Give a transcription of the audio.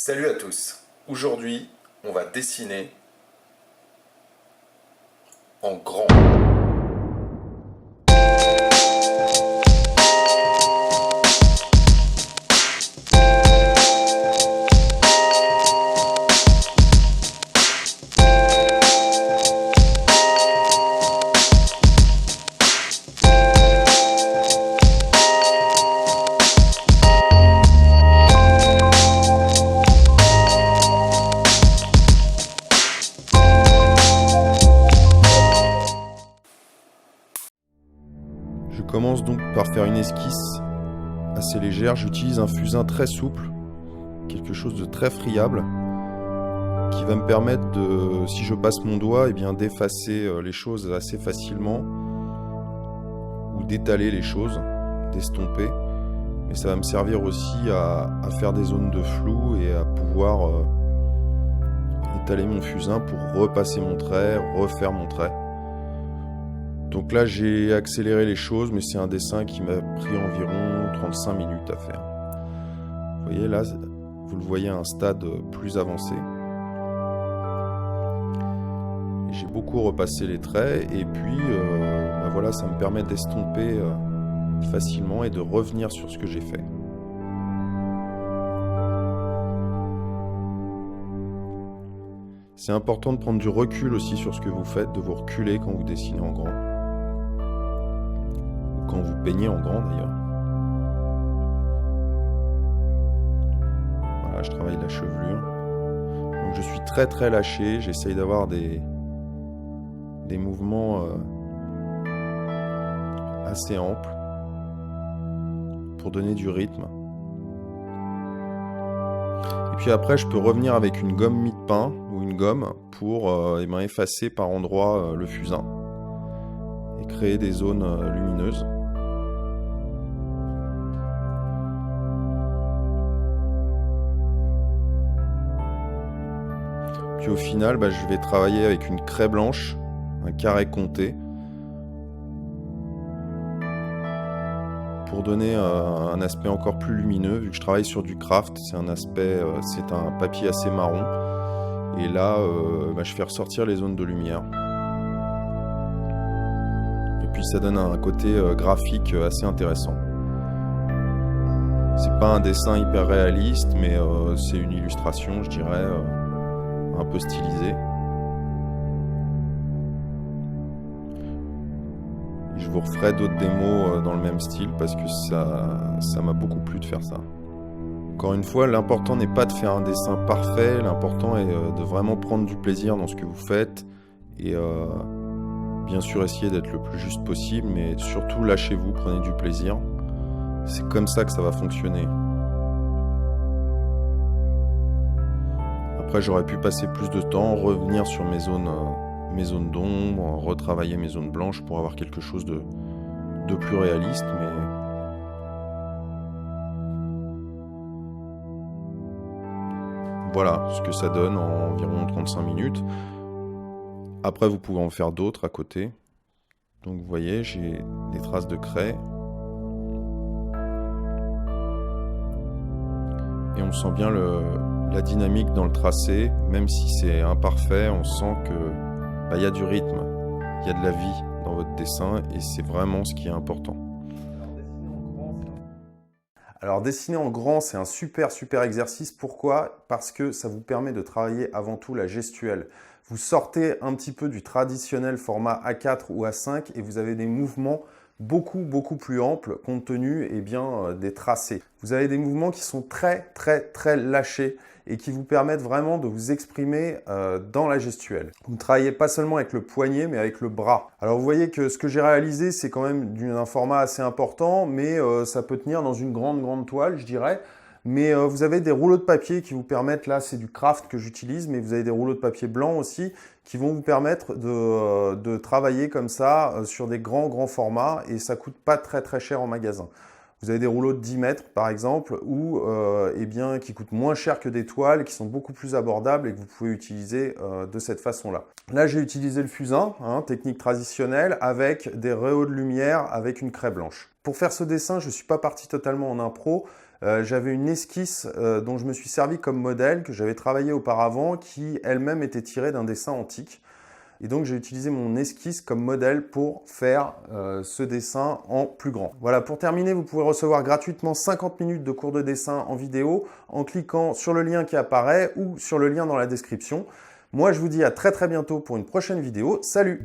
Salut à tous. Aujourd'hui, on va dessiner en grand. Je commence donc par faire une esquisse assez légère. J'utilise un fusain très souple, quelque chose de très friable, qui va me permettre de, si je passe mon doigt, d'effacer les choses assez facilement, ou d'étaler les choses, d'estomper. Mais ça va me servir aussi à faire des zones de flou et à pouvoir étaler mon fusain pour repasser mon trait, refaire mon trait. Donc là, j'ai accéléré les choses, mais c'est un dessin qui m'a pris environ 35 minutes à faire. Vous voyez, là, vous le voyez à un stade plus avancé. J'ai beaucoup repassé les traits, et puis, voilà, ça me permet d'estomper facilement et de revenir sur ce que j'ai fait. C'est important de prendre du recul aussi sur ce que vous faites, de vous reculer quand vous dessinez en grand. Quand vous peignez en grand d'ailleurs. Voilà, je travaille la chevelure. Donc je suis très lâché, j'essaye d'avoir des mouvements assez amples pour donner du rythme. Et puis après, je peux revenir avec une gomme mie-de-pain ou une gomme pour effacer par endroits le fusain et créer des zones lumineuses. Puis au final, je vais travailler avec une craie blanche, un carré compté, pour donner un aspect encore plus lumineux. Vu que je travaille sur du craft, c'est un papier assez marron. Et là, je fais ressortir les zones de lumière. Et puis ça donne un côté graphique assez intéressant. C'est pas un dessin hyper réaliste, mais c'est une illustration, je dirais, un peu stylisée. Et je vous referai d'autres démos dans le même style parce que ça m'a beaucoup plu de faire ça. Encore une fois, l'important n'est pas de faire un dessin parfait, l'important est de vraiment prendre du plaisir dans ce que vous faites et bien sûr essayer d'être le plus juste possible, mais surtout lâchez-vous, prenez du plaisir. C'est comme ça que ça va fonctionner. Après, j'aurais pu passer plus de temps, revenir sur mes zones d'ombre, retravailler mes zones blanches pour avoir quelque chose de plus réaliste, mais voilà ce que ça donne en environ 35 minutes. Après, vous pouvez en faire d'autres à côté. Donc vous voyez, j'ai des traces de craie. Et on sent bien la dynamique dans le tracé, même si c'est imparfait, on sent qu'il y a du rythme, il y a de la vie dans votre dessin et c'est vraiment ce qui est important. Alors dessiner en grand, c'est un super exercice. Pourquoi? Parce que ça vous permet de travailler avant tout la gestuelle. Vous sortez un petit peu du traditionnel format A4 ou A5 et vous avez des mouvements beaucoup plus amples compte tenu des tracés. Vous avez des mouvements qui sont très lâchés et qui vous permettent vraiment de vous exprimer dans la gestuelle. Vous ne travaillez pas seulement avec le poignet, mais avec le bras. Alors vous voyez que ce que j'ai réalisé, c'est quand même d'un format assez important, mais ça peut tenir dans une grande toile, je dirais. Mais vous avez des rouleaux de papier qui vous permettent, là c'est du craft que j'utilise, mais vous avez des rouleaux de papier blanc aussi qui vont vous permettre de travailler comme ça sur des grands formats et ça coûte pas très cher en magasin. Vous avez des rouleaux de 10 mètres par exemple ou qui coûtent moins cher que des toiles, qui sont beaucoup plus abordables et que vous pouvez utiliser de cette façon-là. Là j'ai utilisé le fusain, technique traditionnelle, avec des rayons de lumière avec une craie blanche. Pour faire ce dessin, je ne suis pas parti totalement en impro. J'avais une esquisse dont je me suis servi comme modèle, que j'avais travaillé auparavant, qui elle-même était tirée d'un dessin antique. Et donc j'ai utilisé mon esquisse comme modèle pour faire ce dessin en plus grand. Voilà, pour terminer, vous pouvez recevoir gratuitement 50 minutes de cours de dessin en vidéo en cliquant sur le lien qui apparaît ou sur le lien dans la description. Moi, je vous dis à très bientôt pour une prochaine vidéo. Salut!